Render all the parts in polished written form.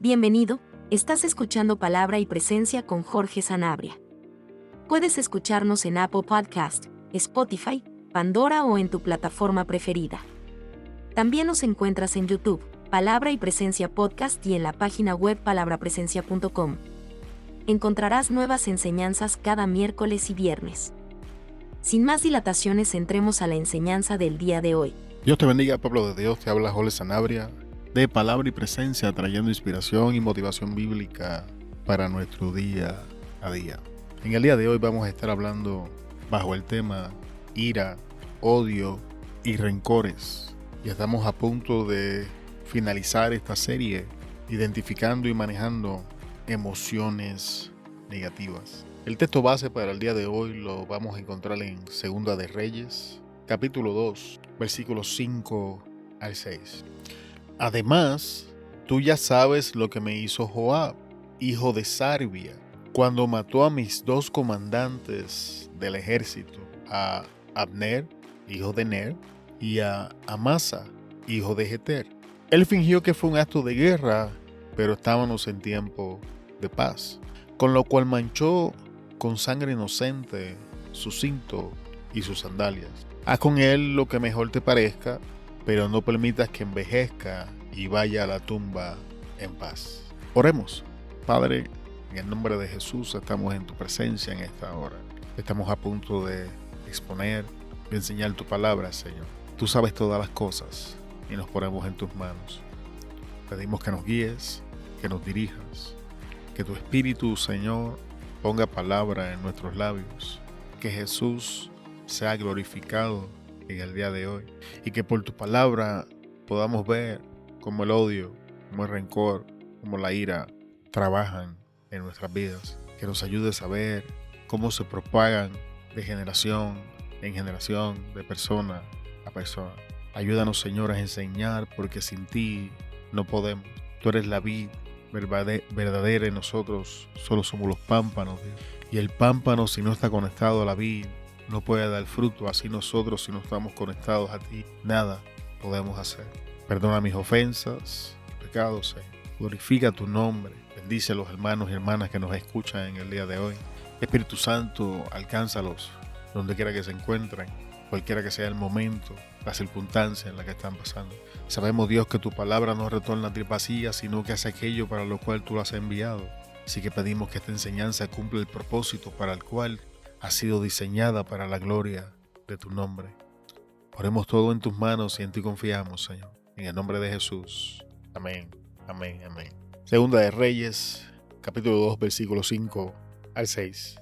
Bienvenido, estás escuchando Palabra y Presencia con Jorge Sanabria. Puedes escucharnos en Apple Podcast, Spotify, Pandora o en tu plataforma preferida. También nos encuentras en YouTube, Palabra y Presencia Podcast y en la página web palabrapresencia.com. Encontrarás nuevas enseñanzas cada miércoles y viernes. Sin más dilataciones, entremos a la enseñanza del día de hoy. Dios te bendiga, pueblo de Dios. Te habla Jorge Sanabria de Palabra y Presencia, trayendo inspiración y motivación bíblica para nuestro día a día. En el día de hoy vamos a estar hablando bajo el tema ira, odio y rencores. Y estamos a punto de finalizar esta serie identificando y manejando emociones negativas. El texto base para el día de hoy lo vamos a encontrar en Segunda de Reyes, capítulo 2, versículos 5 al 6. Además, tú ya sabes lo que me hizo Joab, hijo de Sarvia, cuando mató a mis dos comandantes del ejército, a Abner, hijo de Ner, y a Amasa, hijo de Jeter. Él fingió que fue un acto de guerra, pero estábamos en tiempo de paz, con lo cual manchó con sangre inocente su cinto y sus sandalias. Haz con él lo que mejor te parezca, pero no permitas que envejezca y vaya a la tumba en paz. Oremos. Padre, en el nombre de Jesús estamos en tu presencia en esta hora. Estamos a punto de exponer y enseñar tu palabra, Señor. Tú sabes todas las cosas y nos ponemos en tus manos. Pedimos que nos guíes, que nos dirijas, que tu Espíritu, Señor, ponga palabra en nuestros labios, que Jesús sea glorificado en el día de hoy y que por tu palabra podamos ver cómo el odio, como el rencor, como la ira trabajan en nuestras vidas. Que nos ayudes a ver cómo se propagan de generación en generación, de persona a persona. Ayúdanos, Señor, a enseñar, porque sin ti no podemos. Tú eres la vid verdadera y nosotros solo somos los pámpanos, Dios. Y el pámpano, si no está conectado a la vid, no puede dar fruto. Así nosotros, si no estamos conectados a ti, nada podemos hacer. Perdona mis ofensas, pecados, Señor. Glorifica tu nombre. Bendice a los hermanos y hermanas que nos escuchan en el día de hoy. Espíritu Santo, alcánzalos donde quiera que se encuentren, cualquiera que sea el momento, la circunstancia en la que están pasando. Sabemos, Dios, que tu palabra no retorna a ti vacía, sino que hace aquello para lo cual tú la has enviado. Así que pedimos que esta enseñanza cumpla el propósito para el cual ha sido diseñada, para la gloria de tu nombre. Ponemos todo en tus manos y en ti confiamos, Señor. En el nombre de Jesús. Amén, amén, amén. Segunda de Reyes, capítulo 2, versículos 5 al 6.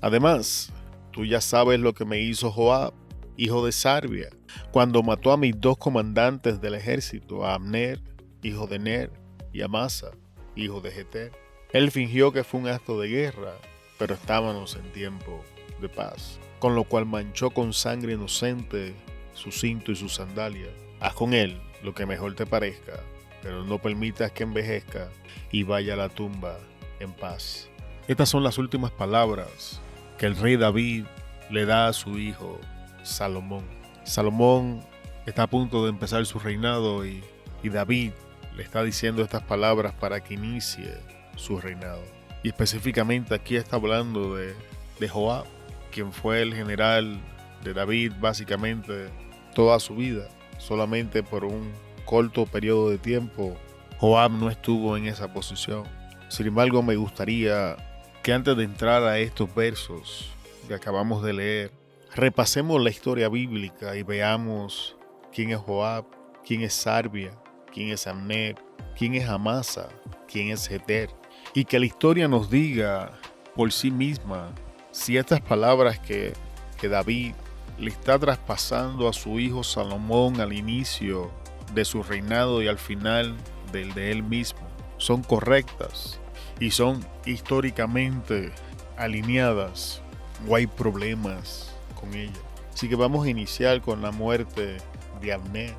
Además, tú ya sabes lo que me hizo Joab, hijo de Sarvia, cuando mató a mis dos comandantes del ejército, a Abner, hijo de Ner, y a Amasa, hijo de Jeter. Él fingió que fue un acto de guerra, pero estábamos en tiempo de paz, con lo cual manchó con sangre inocente su cinto y sus sandalias. Haz con él lo que mejor te parezca, pero no permitas que envejezca y vaya a la tumba en paz. Estas son las últimas palabras que el rey David le da a su hijo Salomón. Salomón está a punto de empezar su reinado y David le está diciendo estas palabras para que inicie su reinado. Y específicamente aquí está hablando de Joab, quien fue el general de David básicamente toda su vida. Solamente por un corto periodo de tiempo Joab no estuvo en esa posición. Sin embargo, me gustaría que antes de entrar a estos versos que acabamos de leer, repasemos la historia bíblica y veamos quién es Joab, quién es Sarvia, quién es Abner, quién es Amasa, quién es Jeter. Y que la historia nos diga por sí misma si estas palabras que David le está traspasando a su hijo Salomón al inicio de su reinado y al final del de él mismo son correctas y son históricamente alineadas o hay problemas con ellas. Así que vamos a iniciar con la muerte de Abner.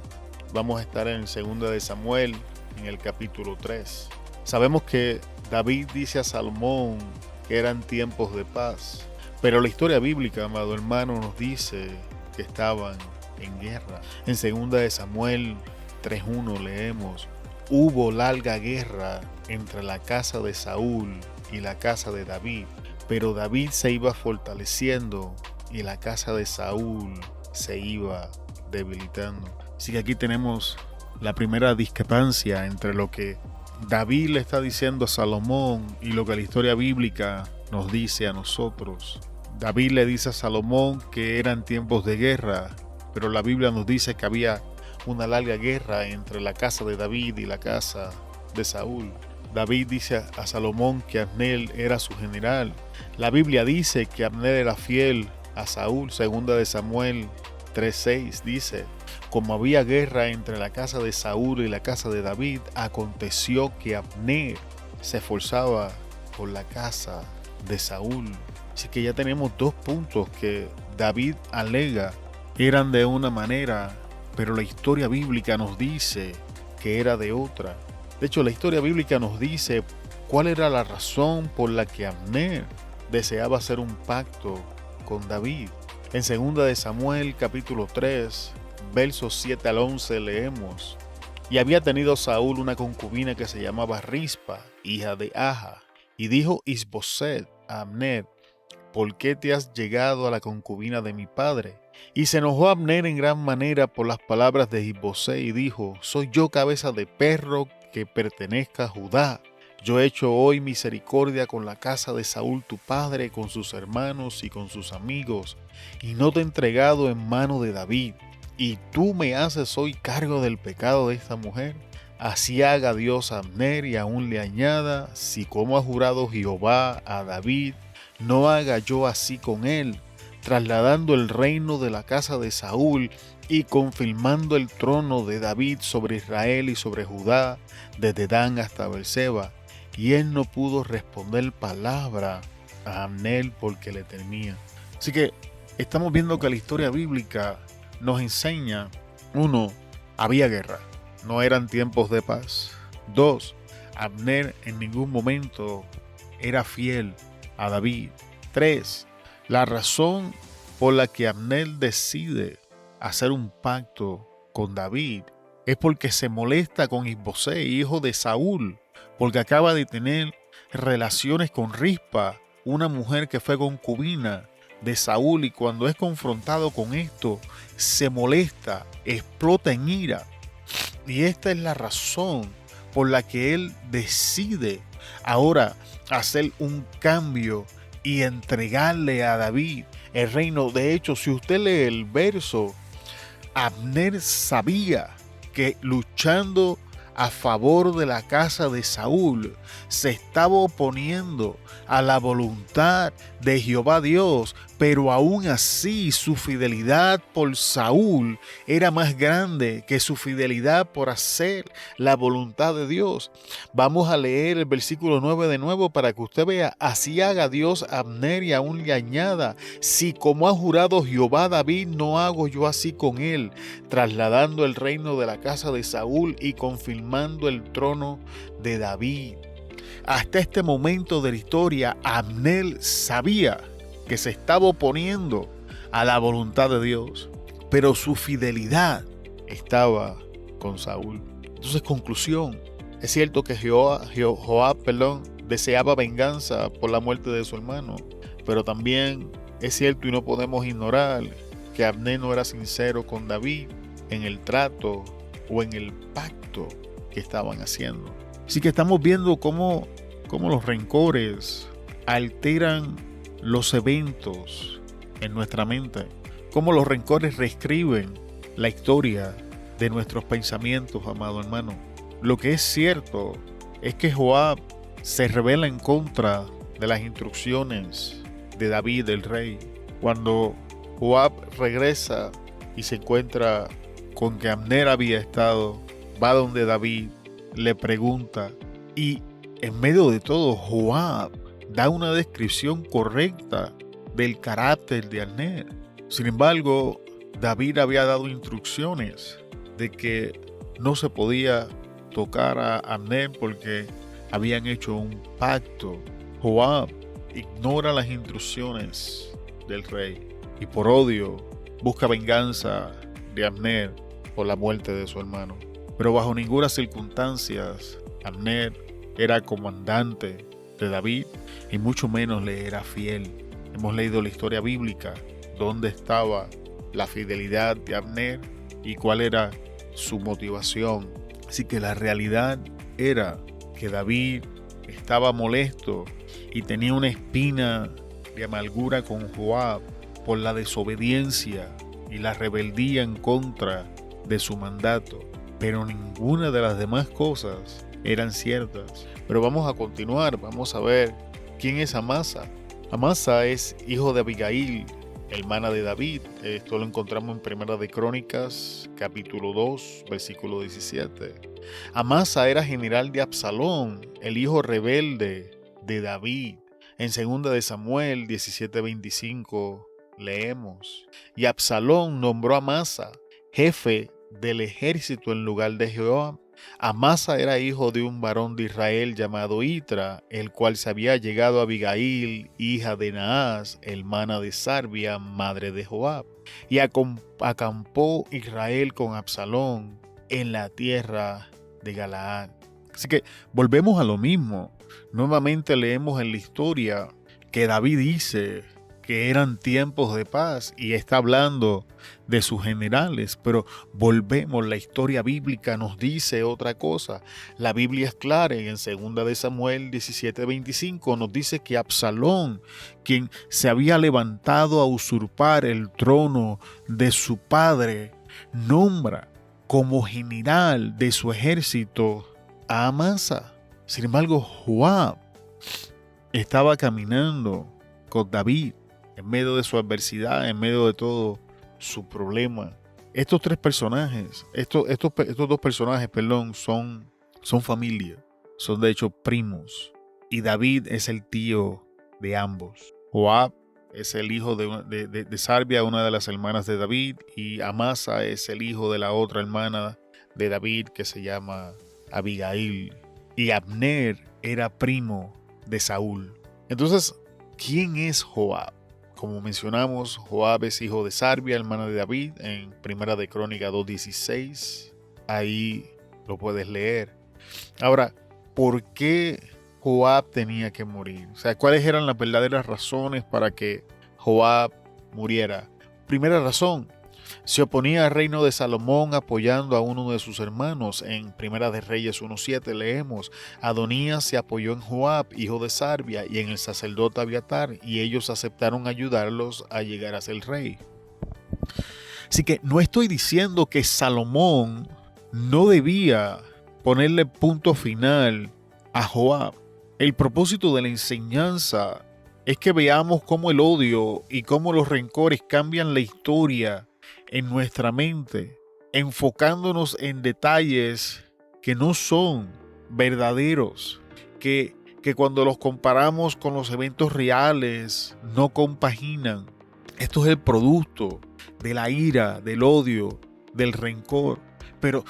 Vamos a estar en 2 de Samuel, en el capítulo 3. Sabemos que David dice a Salomón que eran tiempos de paz, pero la historia bíblica, amado hermano, nos dice que estaban en guerra. En 2 de Samuel 3:1 leemos: hubo larga guerra entre la casa de Saúl y la casa de David, pero David se iba fortaleciendo y la casa de Saúl se iba debilitando. Así que aquí tenemos la primera discrepancia entre lo que David le está diciendo a Salomón y lo que la historia bíblica nos dice a nosotros. David le dice a Salomón que eran tiempos de guerra, pero la Biblia nos dice que había una larga guerra entre la casa de David y la casa de Saúl. David dice a Salomón que Abner era su general. La Biblia dice que Abner era fiel a Saúl. Segunda de Samuel 3:6 dice: como había guerra entre la casa de Saúl y la casa de David, aconteció que Abner se esforzaba por la casa de Saúl. Así que ya tenemos dos puntos que David alega eran de una manera, pero la historia bíblica nos dice que era de otra. De hecho, la historia bíblica nos dice cuál era la razón por la que Abner deseaba hacer un pacto con David. En 2 de Samuel capítulo 3, versos 7 al 11 leemos: y había tenido Saúl una concubina que se llamaba Rispa, hija de Aja, y dijo Isboset a Abner: ¿por qué te has llegado a la concubina de mi padre? Y se enojó Abner en gran manera por las palabras de Isboset y dijo: soy yo cabeza de perro que pertenezca a Judá. Yo he hecho hoy misericordia con la casa de Saúl tu padre, con sus hermanos y con sus amigos, y no te he entregado en mano de David. Y tú me haces hoy cargo del pecado de esta mujer. Así haga Dios a Abner y aún le añada: si como ha jurado Jehová a David, no haga yo así con él, trasladando el reino de la casa de Saúl y confirmando el trono de David sobre Israel y sobre Judá, desde Dan hasta Beerseba. Y él no pudo responder palabra a Abner porque le temía. Así que estamos viendo que la historia bíblica nos enseña: 1. Había guerra, no eran tiempos de paz. 2. Abner en ningún momento era fiel a David. 3. La razón por la que Abner decide hacer un pacto con David es porque se molesta con Isboset, hijo de Saúl, porque acaba de tener relaciones con Rispa, una mujer que fue concubina de Saúl, y cuando es confrontado con esto, se molesta, explota en ira. Y esta es la razón por la que él decide ahora hacer un cambio y entregarle a David el reino. De hecho, si usted lee el verso, Abner sabía que luchando a favor de la casa de Saúl se estaba oponiendo a la voluntad de Jehová Dios, pero aún así su fidelidad por Saúl era más grande que su fidelidad por hacer la voluntad de Dios. Vamos a leer el versículo 9 de nuevo para que usted vea: así haga Dios a Abner y aún le añada: si como ha jurado Jehová a David, no hago yo así con él, trasladando el reino de la casa de Saúl y confirmando el trono de David. Hasta este momento de la historia, Abner sabía que se estaba oponiendo a la voluntad de Dios, pero su fidelidad estaba con Saúl. Entonces, conclusión: es cierto que Joab deseaba venganza por la muerte de su hermano, pero también es cierto y no podemos ignorar que Abner no era sincero con David en el trato o en el pacto que estaban haciendo. Así que estamos viendo cómo los rencores alteran los eventos en nuestra mente, cómo los rencores reescriben la historia de nuestros pensamientos, amado hermano. Lo que es cierto es que Joab se rebela en contra de las instrucciones de David el rey. Cuando Joab regresa y se encuentra con que Abner había estado, va donde David, le pregunta, y en medio de todo Joab da una descripción correcta del carácter de Abner. Sin embargo, David había dado instrucciones de que no se podía tocar a Abner porque habían hecho un pacto. Joab ignora las instrucciones del rey y por odio busca venganza de Abner por la muerte de su hermano. Pero bajo ninguna circunstancia Abner era comandante de David y mucho menos le era fiel. Hemos leído la historia bíblica, dónde estaba la fidelidad de Abner y cuál era su motivación. Así que la realidad era que David estaba molesto y tenía una espina de amargura con Joab por la desobediencia y la rebeldía en contra de su mandato. Pero ninguna de las demás cosas eran ciertas. Pero vamos a continuar, vamos a ver quién es Amasa. Amasa es hijo de Abigail, hermana de David. Esto lo encontramos en Primera de Crónicas, capítulo 2, versículo 17. Amasa era general de Absalón, el hijo rebelde de David. En 2 de Samuel 17:25 leemos: y Absalón nombró a Amasa jefe del ejército en lugar de Joab. Amasa era hijo de un varón de Israel llamado Itra, el cual se había llegado a Abigail, hija de Naas, hermana de Sarbia, madre de Joab. Y acampó Israel con Absalón en la tierra de Galaad. Así que volvemos a lo mismo. Nuevamente leemos en la historia que David dice que eran tiempos de paz y está hablando de sus generales, pero volvemos, la historia bíblica nos dice otra cosa. La Biblia es clara y en 2 de Samuel 17:25 nos dice que Absalón, quien se había levantado a usurpar el trono de su padre, nombra como general de su ejército a Amasa. Sin embargo, Joab estaba caminando con David en medio de su adversidad, en medio de todo su problema. Estos dos personajes, son familia, son de hecho primos. Y David es el tío de ambos. Joab es el hijo de Sarbia, una de las hermanas de David, y Amasa es el hijo de la otra hermana de David que se llama Abigail. Y Abner era primo de Saúl. Entonces, ¿quién es Joab? Como mencionamos, Joab es hijo de Sarbia, hermana de David, en Primera de Crónicas 2:16. Ahí lo puedes leer. Ahora, ¿por qué Joab tenía que morir? O sea, ¿cuáles eran las verdaderas razones para que Joab muriera? Primera razón, se oponía al reino de Salomón apoyando a uno de sus hermanos. En Primera de Reyes 1:7 leemos: Adonías se apoyó en Joab, hijo de Sarbia, y en el sacerdote Abiatar, y ellos aceptaron ayudarlos a llegar a ser rey. Así que no estoy diciendo que Salomón no debía ponerle punto final a Joab. El propósito de la enseñanza es que veamos cómo el odio y cómo los rencores cambian la historia en nuestra mente, enfocándonos en detalles que no son verdaderos, que cuando los comparamos con los eventos reales no compaginan. Esto es el producto de la ira, del odio, del rencor. Pero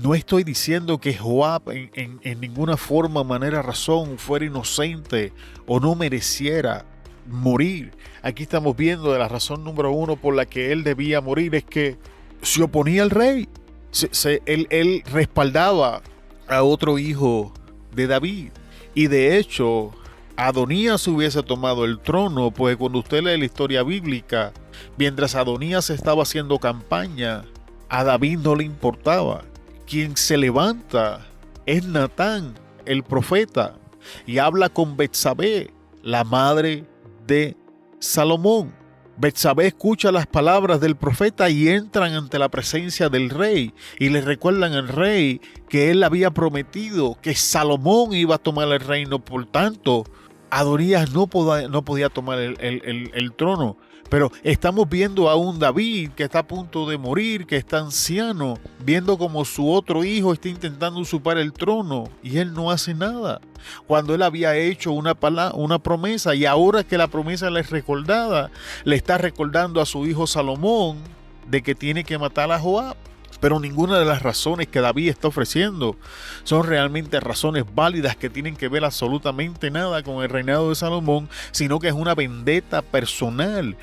no estoy diciendo que Joab en ninguna forma, manera, razón fuera inocente o no mereciera morir. Aquí estamos viendo de la razón número uno por la que él debía morir es que se oponía al rey. Él respaldaba a otro hijo de David. Y de hecho, Adonías hubiese tomado el trono, pues cuando usted lee la historia bíblica, mientras Adonías estaba haciendo campaña, a David no le importaba. Quien se levanta es Natán, el profeta, y habla con Betsabé, la madre de Salomón. Betsabé escucha las palabras del profeta y entran ante la presencia del rey y le recuerdan al rey que él había prometido que Salomón iba a tomar el reino. Por tanto, Adonías no podía tomar el trono. Pero estamos viendo a un David que está a punto de morir, que está anciano, viendo como su otro hijo está intentando usurpar el trono y él no hace nada. Cuando él había hecho una promesa y ahora que la promesa le es recordada, le está recordando a su hijo Salomón de que tiene que matar a Joab. Pero ninguna de las razones que David está ofreciendo son realmente razones válidas que tienen que ver absolutamente nada con el reinado de Salomón, sino que es una vendetta personal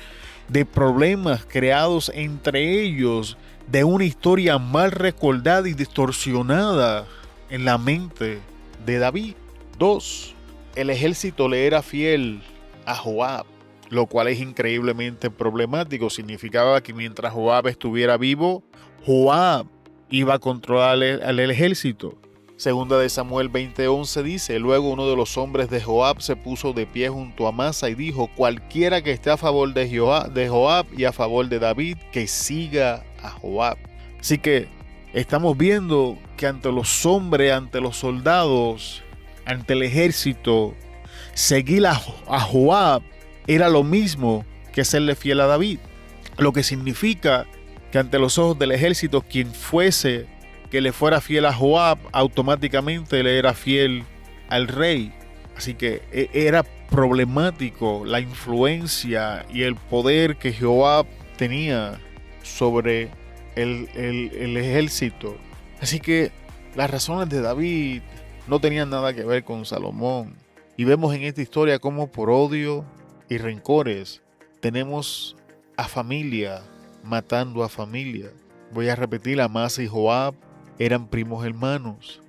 de problemas creados entre ellos de una historia mal recordada y distorsionada en la mente de David. 2. El ejército le era fiel a Joab, lo cual es increíblemente problemático. Significaba que mientras Joab estuviera vivo, Joab iba a controlar al ejército. Segunda de Samuel 20:11 dice: luego uno de los hombres de Joab se puso de pie junto a Amasa y dijo: cualquiera que esté a favor de Joab y a favor de David, que siga a Joab. Así que estamos viendo que ante los hombres, ante los soldados, ante el ejército, seguir a Joab era lo mismo que serle fiel a David. Lo que significa que ante los ojos del ejército, quien fuese que le fuera fiel a Joab, automáticamente le era fiel al rey. Así que era problemático la influencia y el poder que Joab tenía sobre el ejército. Así que las razones de David no tenían nada que ver con Salomón. Y vemos en esta historia cómo por odio y rencores tenemos a familia matando a familia. Voy a repetir, Amasa y Joab eran primos hermanos.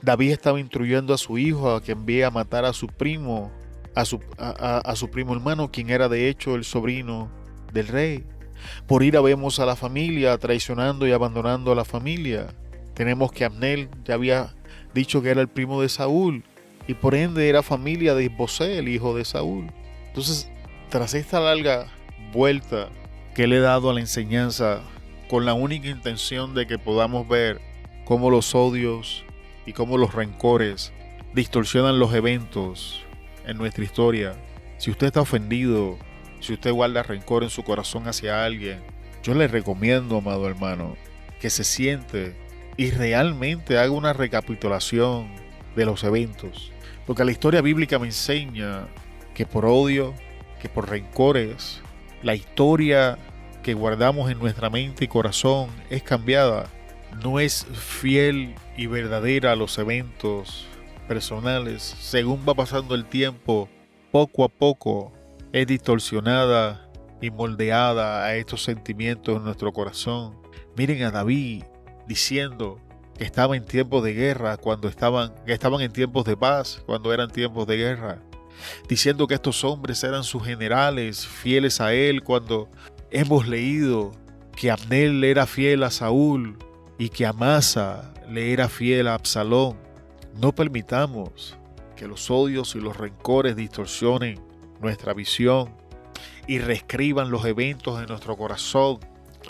David estaba instruyendo a su hijo a que envíe a matar a su primo, a su primo hermano, quien era de hecho el sobrino del rey. Por ira vemos a la familia traicionando y abandonando a la familia. Tenemos que Abner ya había dicho que era el primo de Saúl y por ende era familia de Isbosé, el hijo de Saúl. Entonces, tras esta larga vuelta que le he dado a la enseñanza, con la única intención de que podamos ver cómo los odios y cómo los rencores distorsionan los eventos en nuestra historia. Si usted está ofendido, si usted guarda rencor en su corazón hacia alguien, yo le recomiendo, amado hermano, que se siente y realmente haga una recapitulación de los eventos. Porque la historia bíblica me enseña que por odio, que por rencores, la historia que guardamos en nuestra mente y corazón es cambiada. No es fiel y verdadera a los eventos personales. Según va pasando el tiempo, poco a poco es distorsionada y moldeada a estos sentimientos en nuestro corazón. Miren a David diciendo que estaba en tiempos de guerra cuando estaban en tiempos de paz, cuando eran tiempos de guerra. Diciendo que estos hombres eran sus generales, fieles a él, cuando hemos leído que Abner le era fiel a Saúl y que Amasa le era fiel a Absalón. No permitamos que los odios y los rencores distorsionen nuestra visión y reescriban los eventos en nuestro corazón.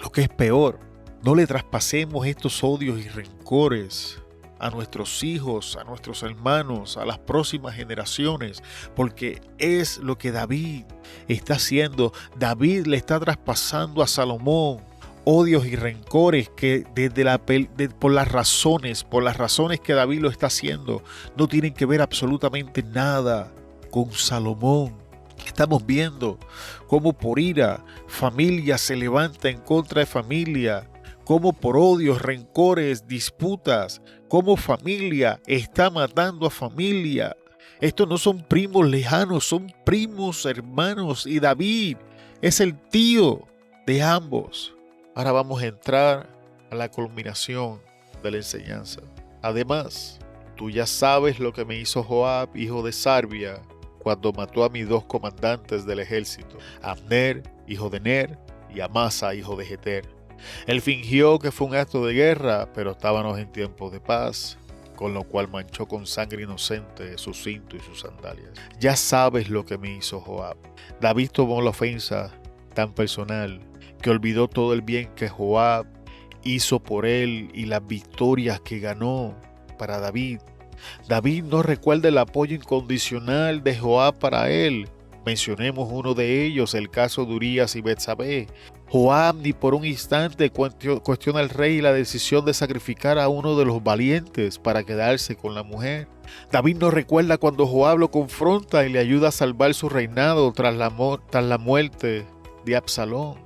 Lo que es peor, no le traspasemos estos odios y rencores a nuestros hijos, a nuestros hermanos, a las próximas generaciones, porque es lo que David está haciendo. David le está traspasando a Salomón odios y rencores que por las razones que David lo está haciendo, no tienen que ver absolutamente nada con Salomón. Estamos viendo cómo por ira familia se levanta en contra de familia, cómo por odios, rencores, disputas, cómo familia está matando a familia. Estos no son primos lejanos, son primos hermanos, y David es el tío de ambos. Ahora vamos a entrar a la culminación de la enseñanza. Además, tú ya sabes lo que me hizo Joab, hijo de Sarvia, cuando mató a mis dos comandantes del ejército, Abner, hijo de Ner, y Amasa, hijo de Jeter. Él fingió que fue un acto de guerra, pero estábamos en tiempos de paz, con lo cual manchó con sangre inocente su cinto y sus sandalias. Ya sabes lo que me hizo Joab. David tomó la ofensa tan personal que olvidó todo el bien que Joab hizo por él y las victorias que ganó para David. David no recuerda el apoyo incondicional de Joab para él. Mencionemos uno de ellos, el caso de Urías y Betsabé. Joab ni por un instante cuestiona al rey la decisión de sacrificar a uno de los valientes para quedarse con la mujer. David no recuerda cuando Joab lo confronta y le ayuda a salvar su reinado tras la muerte de Absalón.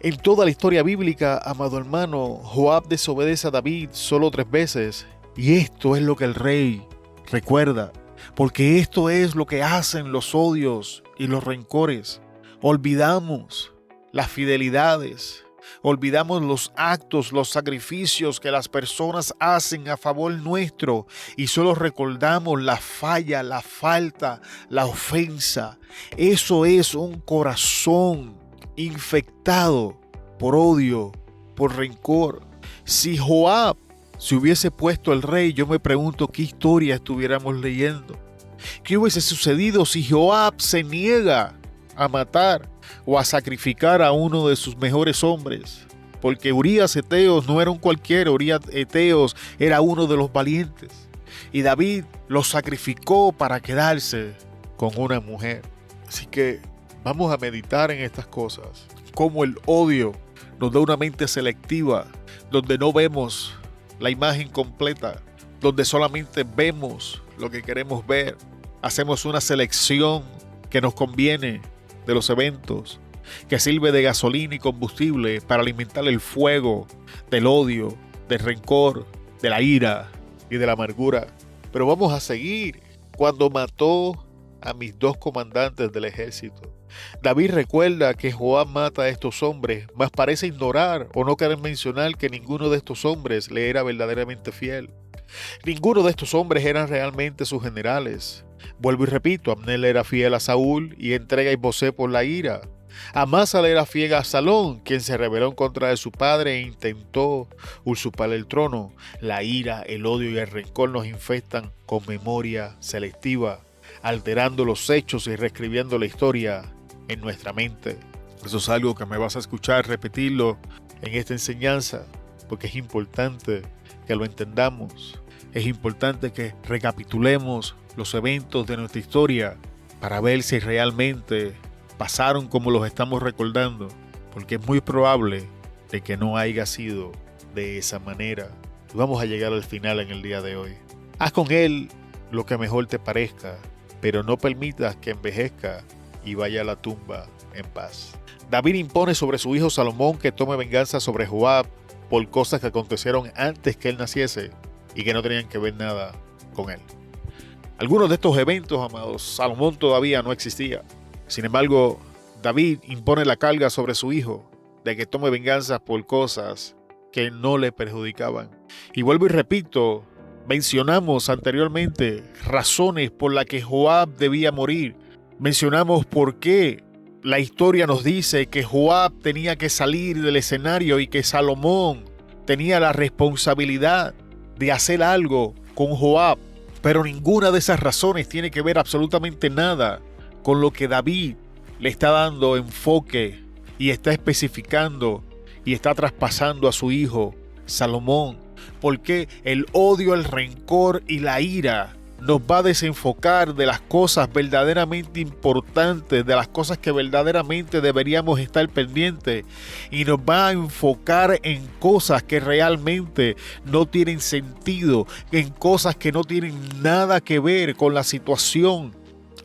En toda la historia bíblica, amado hermano, Joab desobedece a David solo 3 veces. Y esto es lo que el rey recuerda, porque esto es lo que hacen los odios y los rencores. Olvidamos las fidelidades Olvidamos los actos, los sacrificios que las personas hacen a favor nuestro y solo recordamos la falla, la falta, la ofensa. Eso es un corazón infectado por odio, por rencor. Si Joab se hubiese puesto el rey, yo me pregunto qué historia estuviéramos leyendo. ¿Qué hubiese sucedido si Joab se niega a matar o a sacrificar a uno de sus mejores hombres? Porque Urías Heteos no era un cualquiera, Urías Heteos era uno de los valientes. Y David lo sacrificó para quedarse con una mujer. Así que vamos a meditar en estas cosas. Cómo el odio nos da una mente selectiva, donde no vemos la imagen completa, donde solamente vemos lo que queremos ver. Hacemos una selección que nos conviene de los eventos, que sirve de gasolina y combustible para alimentar el fuego del odio, del rencor, de la ira y de la amargura. Pero vamos a seguir. Cuando mató a mis 2 comandantes del ejército, David recuerda que Joab mata a estos hombres, mas parece ignorar o no querer mencionar que ninguno de estos hombres le era verdaderamente fiel. Ninguno de estos hombres eran realmente sus generales. Vuelvo y repito, Abner era fiel a Saúl y entrega a Isbosét por la ira. Amasa le era fiel a Absalón, quien se rebeló en contra de su padre e intentó usurpar el trono. La ira, el odio y el rencor nos infectan con memoria selectiva, alterando los hechos y reescribiendo la historia en nuestra mente. Eso es algo que me vas a escuchar repetirlo en esta enseñanza, porque es importante que lo entendamos. Es importante que recapitulemos los eventos de nuestra historia para ver si realmente pasaron como los estamos recordando, porque es muy probable de que no haya sido de esa manera. Y vamos a llegar al final en el día de hoy. Haz con él lo que mejor te parezca, pero no permitas que envejezca y vaya a la tumba en paz. David impone sobre su hijo Salomón que tome venganza sobre Joab por cosas que acontecieron antes que él naciese y que no tenían que ver nada con él. Algunos de estos eventos, amados, Salomón todavía no existía. Sin embargo, David impone la carga sobre su hijo de que tome venganza por cosas que no le perjudicaban. Y vuelvo y repito, mencionamos anteriormente razones por las que Joab debía morir. Mencionamos por qué la historia nos dice que Joab tenía que salir del escenario y que Salomón tenía la responsabilidad de hacer algo con Joab. Pero ninguna de esas razones tiene que ver absolutamente nada con lo que David le está dando enfoque y está especificando y está traspasando a su hijo Salomón. Porque el odio, el rencor y la ira nos va a desenfocar de las cosas verdaderamente importantes, de las cosas que verdaderamente deberíamos estar pendientes, y nos va a enfocar en cosas que realmente no tienen sentido, en cosas que no tienen nada que ver con la situación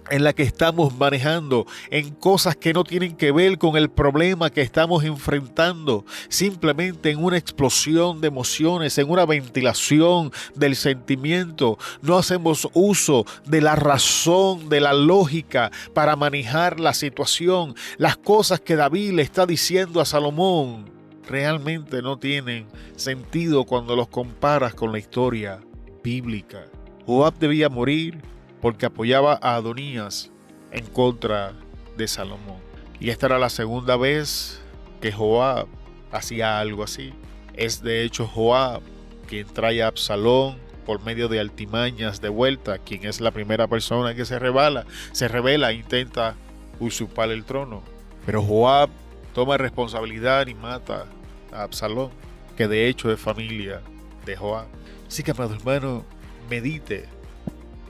en la que estamos manejando, en cosas que no tienen que ver con el problema que estamos enfrentando, simplemente en una explosión de emociones, en una ventilación del sentimiento. No hacemos uso de la razón, de la lógica para manejar la situación. Las cosas que David le está diciendo a Salomón realmente no tienen sentido cuando los comparas con la historia bíblica. Joab debía morir porque apoyaba a Adonías en contra de Salomón. Y esta era la segunda vez que Joab hacía algo así. Es de hecho Joab quien trae a Absalón por medio de altimañas de vuelta, quien es la primera persona que se revela e intenta usurpar el trono. Pero Joab toma responsabilidad y mata a Absalón, que de hecho es familia de Joab. Así que, amado hermano, medite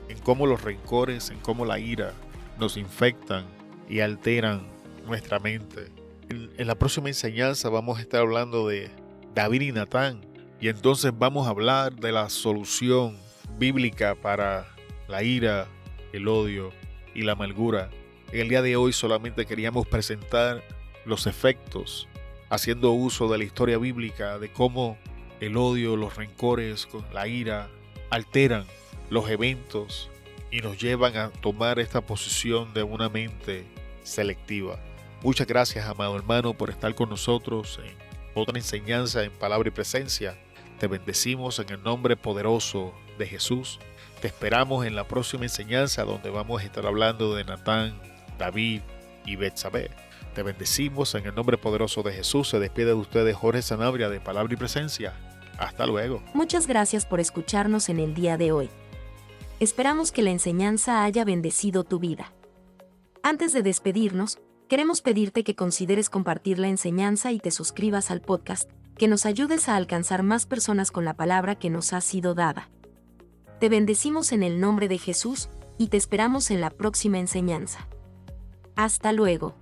en cómo los rencores, en cómo la ira nos infectan y alteran nuestra mente. En la próxima enseñanza vamos a estar hablando de David y Natán, y entonces vamos a hablar de la solución bíblica para la ira, el odio y la amargura. En el día de hoy solamente queríamos presentar los efectos, haciendo uso de la historia bíblica, de cómo el odio, los rencores, la ira alteran los eventos y nos llevan a tomar esta posición de una mente selectiva. Muchas gracias, amado hermano, por estar con nosotros en otra enseñanza en palabra y presencia. Te bendecimos en el nombre poderoso de Jesús. Te esperamos en la próxima enseñanza donde vamos a estar hablando de Natán, David y Betsabé. Te bendecimos en el nombre poderoso de Jesús. Se despide de ustedes Jorge Sanabria de Palabra y Presencia. Hasta luego. Muchas gracias por escucharnos en el día de hoy. Esperamos que la enseñanza haya bendecido tu vida. Antes de despedirnos, queremos pedirte que consideres compartir la enseñanza y te suscribas al podcast, que nos ayudes a alcanzar más personas con la palabra que nos ha sido dada. Te bendecimos en el nombre de Jesús y te esperamos en la próxima enseñanza. Hasta luego.